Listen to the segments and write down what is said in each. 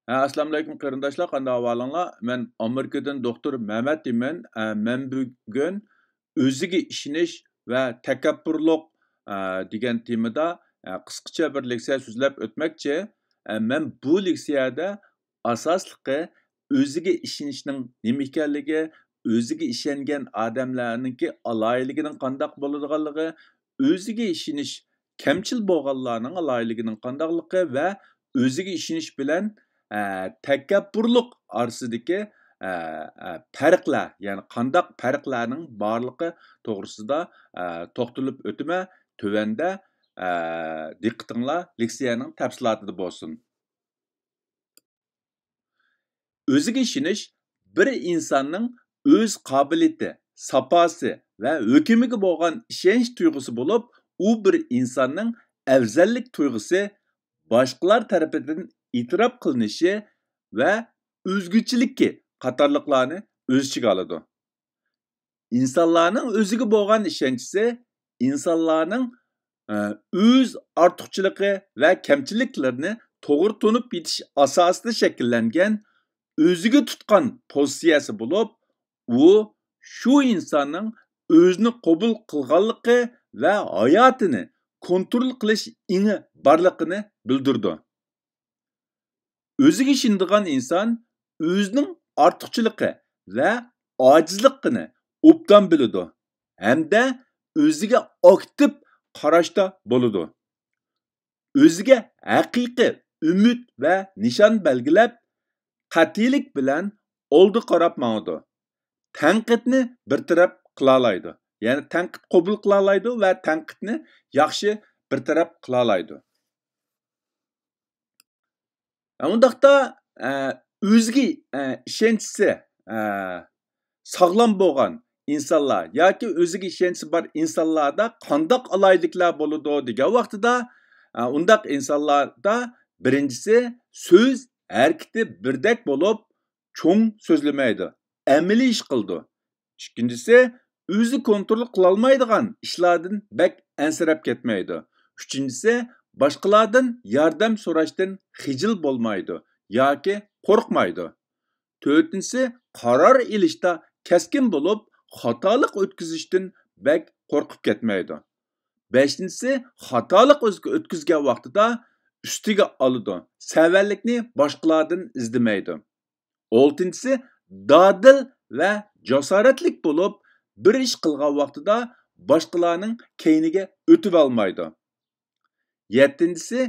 Assalomu alaykum qarindoshlar, qanday ahvolinglar? Men Amerikadan doktor Mehmet deyman. Men bugun o'ziga ishonish va takabburlik degan temada qisqacha bir leksiya so'zlab o'tmoqchi. Men bu leksiyada asosliqi o'ziga ishonishning nima ekanligi, o'ziga ishongan odamlarningki aloyiligining qandoq bo'ladiganligi, o'ziga ishonish kamchil bo'lganlarning aloyiligining qandoqligi va o'ziga ishonish bilan takabburlik orasidagi farqlar, ya'ni qandaq farqlarning borligi to'g'risida to'xtalib o'taman. Tövəndə diqqətinizlər leksiyanın təfsilatında bo'lsin. O'ziga ishonish bir insonning o'z qobiliyati, saposi va hukmiga bo'lgan ishonch tuyg'usi bo'lib, u bir insonning afzallik tuyg'usi, boshqalar tarafidan e'tirof qilinishi va o'zguchiligi qatorliqlarni o'z ichiga oladi. İnsanlarning o'ziga bo'lgan ishonchi insonlarning o'z ortiqchiligi va kamchiliklarini to'g'ri tunib yetish asosida shakllangan o'ziga tutgan pozitsiyasi bo'lib, u shu insonning o'zini qabul qilganligi va hayotini kontrol qilish ingi borligini bildirdi. O'ziga ishonadigan inson o'zining ortiqchiligi va ojizligini obdan biladi hamda o'ziga aktiv qarashda bo'ladi. O'ziga haqiqiy umid va nishon belgilab, qat'iylik bilan oldi qarab mangadi. Tanqidni birtaraf qila oladi. Ya'ni tanqid qabul qila oladi va tanqidni yaxshi birtaraf qila oladi. Undaqda o'ziga ishonchi sog'lom bo'lgan insonlar yoki o'ziga ishonchi bor insonlarda qandoq aloyidliklar bo'ladi degan vaqtida undaq insonlarda birinchisi so'z harakati birdek bo'lib cho'ng so'zlamaydi, amaliy ish qildi. Ikkinchisi o'zi kontrol qila olmaydigan ishlardan bak ansirab ketmaydi. Uchinchisi boshqalardan yordam so'rashdan xijil bo'lmaydi yoki qo'rqmaydi. To'rtinchisi qaror ilishda keskin bo'lib, xatolik o'tkazishdan bak qo'rqib ketmaydi. Beshinchisi xatolik o'tkazgan vaqtida ustiga oladi. Savallikni boshqalardan izlamaydi. Oltinchisi dadil va jasoratlik bo'lib, bir ish qilgan vaqtida boshqalarning keyniga o'tib olmaydi. Yettinchisi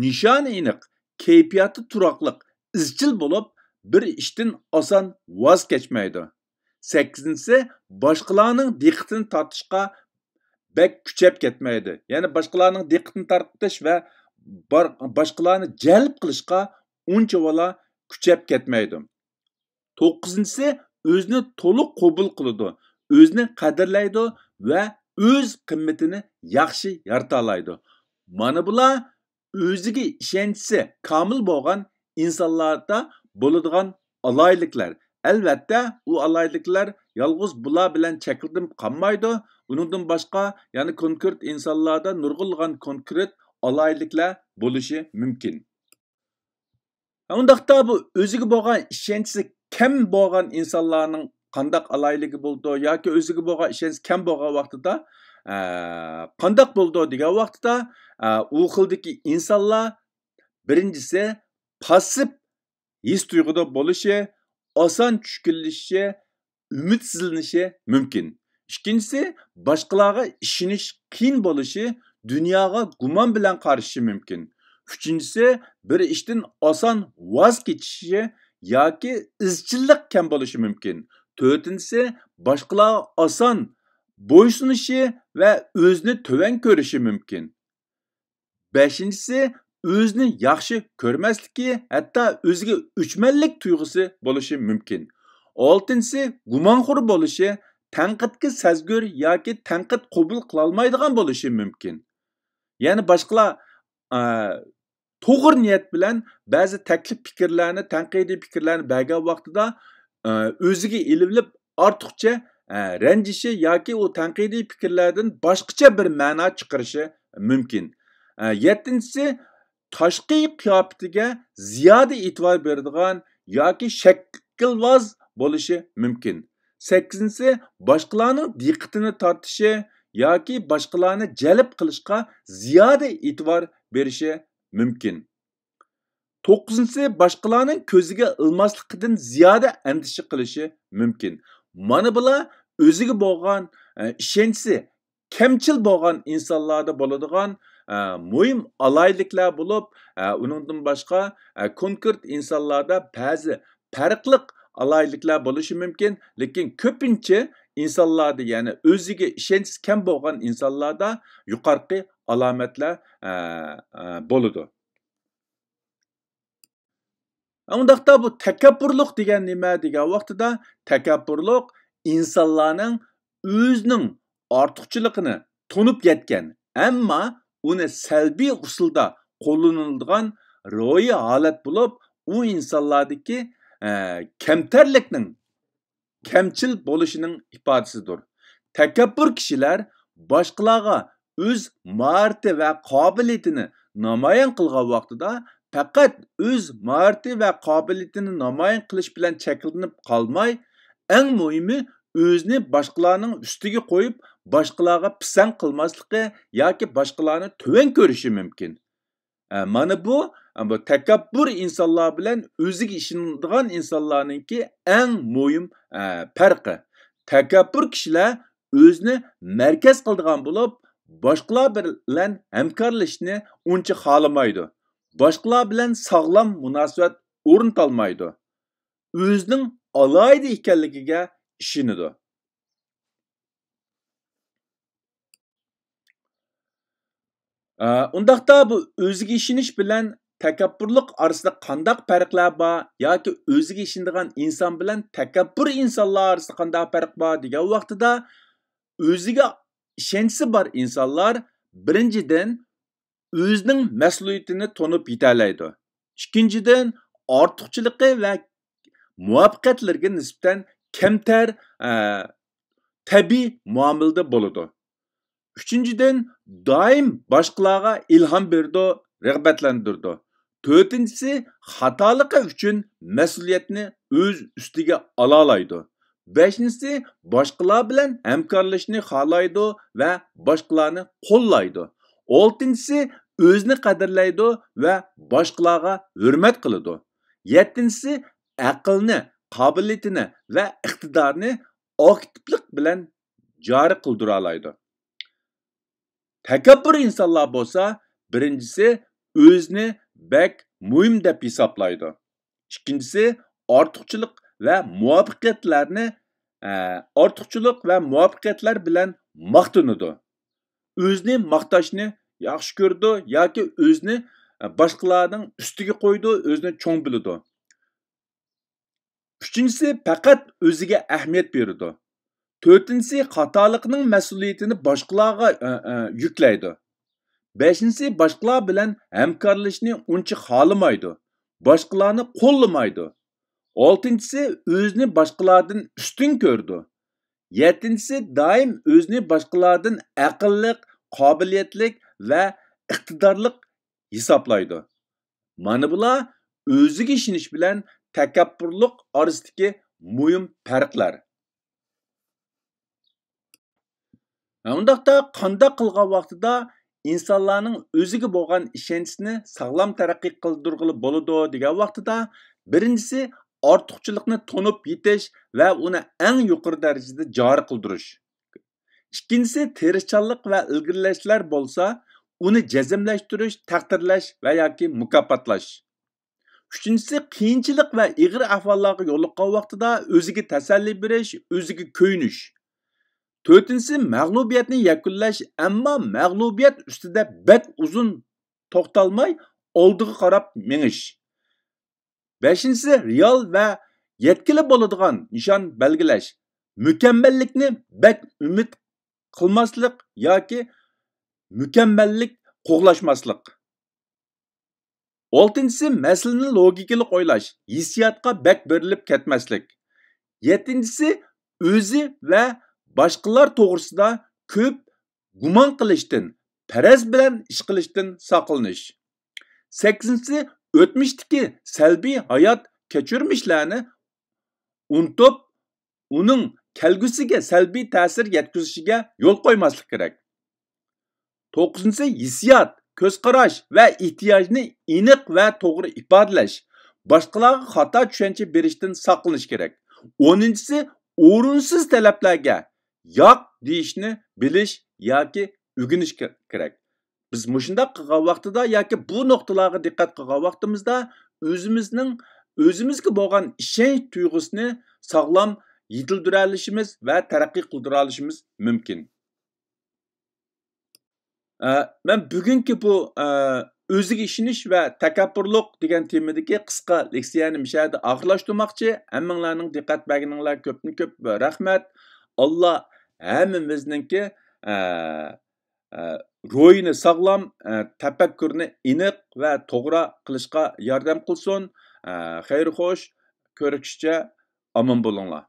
nishoni aniq, kayfiyati turaqliq, izchil bo'lib, bir ishdan oson voz kechmaydi. Sakkizinchisi boshqalarning diqqatini tortishga bek kuchab ketmaydi. Ya'ni boshqalarning diqqatini tortish va boshqalarni jalb qilishga unchavala kuchab ketmaydi. To'qqizinchisi o'zini to'liq qabul qiladi, o'zini qadrlaydi va o'z qimmatini yaxshi yarata oladi. Mana bular o'ziga ishonchi komil bo'lgan insonlarda bo'ladigan aloyidliklar. Albatta, u aloyidliklar yolg'iz bular bilan cheklanib qolmaydi. Uningdan boshqa, ya'ni konkret insonlarda nurg'unlagan konkret aloyidliklar bo'lishi mumkin. Undaqda bu o'ziga bo'lgan ishonchi kam bo'lgan insonlarning qandaq aloyidligi bo'ldi yoki o'ziga bo'lgan ishonchi kam bo'lgan vaqtida qandaq bo'ldi degan vaqtida u xildagi insonlar birinchisi passiv his tuyg'uda bo'lishi, oson tushkunlashishi, umidsizlanishi mumkin. Ikkinchisi boshqalarga ishonish qiyin bo'lishi, dunyoga gumon bilan qarashi mumkin. Uchinchisi bir ishdan oson voz kechishi yoki izchillik kam bo'lishi mumkin. To'rtinchisi boshqalarga oson bo'ysunishi va o'zini to'van ko'rishi mumkin. Beshinchisi o'zini yaxshi ko'rmasligi, hatto o'ziga o'chmanlik tuyg'usi bo'lishi mumkin. Oltinchisi gumonxo'r bo'lishi, tanqidga sezgur yoki tanqid qabul qila olmaydigan bo'lishi mumkin. Ya'ni boshqalar to'g'ri niyat bilan ba'zi taklif fikrlarni, tanqidiy fikrlarni bergan vaqtida o'ziga ilib ortiqcha ranjishi yoki u tanqidiy fikrlardan boshqacha bir ma'no chiqarishi mumkin. Yettinchisi tashqi qiyofatiga ziyoda e'tibor beradigan yoki shaklvoz bo'lishi mumkin. 8-si boshqalarning diqqatini tortishi yoki boshqalarni jalb qilishga ziyoda e'tibor berishi mumkin. 9-si boshqalarning ko'ziga ilmasligidan ziyoda andisha qilishi mumkin. Mana bular o'ziga bo'lgan ishonchi kamchil bo'lgan insonlarda bo'ladigan muhim alayliklar bo'lib, uningdan boshqa konkret insonlarda ba'zi farqli alayliklar bo'lishi mumkin, lekin ko'pincha insonlarda, ya'ni o'ziga ishonchi kam bo'lgan insonlarda yuqorqi alomatlar bo'ladi. Undaqda bu takabburlik degan nima degan vaqtida, takabburlik insonlarning o'zining ortiqchiligini tunib yetgan, ammo uni salbiy usulda qo'llaniladigan ro'yi holat bo'lib, u insonlardagi kamtarlikning kamchil bo'lishining ifodasidir. Takabbur kishilar boshqalarga o'z maharati va qobiliyatini namoyon qilgan vaqtida faqat o'z maharati va qobiliyatini namoyon qilish bilan cheklanib qolmay, eng muhimi o'zini boshqalarning ustiga qo'yib, boshqalarga pisand qilmasligi yoki boshqalarni tuvan ko'rishi mumkin. Mana bu takabbur insonlar bilan o'ziga ishonadigan insonlarningki eng muhim farqi. Takabbur kishilar o'zini markaz qiladigan bo'lib, boshqalar bilan hamkorlashishni uncha xohlamaydi. Boshqalar bilan sog'lom munosabat o'rnatolmaydi. O'zining alohida ekanligiga ishonadi. Undaqda bu o'ziga ishonish bilan takabburlik orasida qanday farqlar bor yoki o'ziga ishonadigan inson bilan takabbur insonlar orasida qanday farq bor degan vaqtida, o'ziga ishonchi bor insonlar birinchidan o'zining mas'uliyatini tunib yetalaydi. Ikkinchidan ortiqchiligi va muvaffaqiyatlarga nisbatan kamtar tabiiy muomalada bo'ladi. Üçüncüden daim başqalarga ilham berdi, rəğbətlendirdi. Dördüncüsü xatalıqı üçün məsuliyyətini öz üstüge alalaydı. Beşincisi başqalar bilan həmkarlaşını xalaydı və başqalarını qollaydı. Altıncısı özünü qadirlaydı və başqalarga hürmət qılıdı. Yettincisi aqlını, qabiliyyətini və iqtidarını aktivlik bilan jari qildiralaydı. Takabbur insonlar bo'lsa, birinchisi o'zini bek muhim deb hisoblaydi. Ikkinchisi ortiqchilik va muvaffaqiyatlar bilan maqtanadi. O'zini maqtashni yaxshi ko'rdi yoki o'zini boshqalarning ustiga qo'ydi, o'zini cho'ng biladi. Uchinchisi faqat o'ziga ahamiyat beradi. Dördüncüsü xatalıqning mas'uliyatini boshqalarga yüklaydi. Beşincisi boshqalar bilan hamkorlashishni uncha xohlamaydi. Boshqalarni qo'llamaydi. Altıncısı o'zini boshqalardan ustun ko'rdi. Yettincisi doim o'zini boshqalardan aqlli, qobiliyatli va iqtidorli hisoblaydi. Mana bular o'ziga ishonish bilan takabburlik orasidagi muhim farqlar. Undaqda qanday qilgan vaqtida insonlarning o'ziga bo'lgan ishonchini sog'lom taraqqiy qildirg'ili bo'ladi degan vaqtida, birinchisi ortiqchilikni tunib yetish va uni eng yuqori darajada joriy qildirish. Ikkinchisi tirishchanlik va ilgirlashlar bo'lsa, uni jazmlashtirish, taqdirlash va yoki mukofotlash. Uchinchisi qiyinchilik va ig'ir ahvollarga yo'liqqan vaqtida o'ziga tasalli berish, o'ziga ko'yinish. Dördüncüsü mag'lubiyatni yakunlash, ammo mag'lubiyat ustida bek uzun to'xtalmay oldiga qarab menish. Beshinchisi real va yetkili bo'ladigan nishon belgilash. Mukammallikni bek umid qilmaslik yoki mukammallik qo'g'lashmaslik. Oltinchisi masalani logikali o'ylash, hissiyotga bek berilib ketmaslik. Yettinchisi o'zi va boshqalar to'g'risida ko'p gumon qilishdan, faraz bilan ish qilishdan saqlanish. 8-si o'tmishdagi salbiy hayot kechirmishlarni unutib, uning kelgusiga salbiy ta'sir yetkazishiga yo'l qo'ymaslik kerak. 9-si hissiyot, ko'z qarash va ehtiyojni aniq va to'g'ri ifodalash. Boshqalarga xato tushuncha berishdan saqlanish kerak. 10-si o'rinsiz talablarga yo'q deyishni bilish yoki o'rganish kerak. Biz mushundaq qilgan vaqtida yoki bu nuqtalarga diqqat qilgan vaqtimizda o'zimizga bo'lgan ishonch tuyg'usini sog'lom yetildira olishimiz va taraqqiy qildira olishimiz mumkin. Men bugungi bu o'ziga ishonish va takabburlik degan temadagi qisqa leksiyani mishada oxirlashtirmoqchi. Hammanglarning diqqat berganinglar ko'pdan-ko'p rahmat. Alloh hammamizningki ruhini sog'lom, tafakkurni aniq va to'g'ri qilishga yordam qilsin. Xayr xo'sh, ko'rishguncha omon bo'linglar.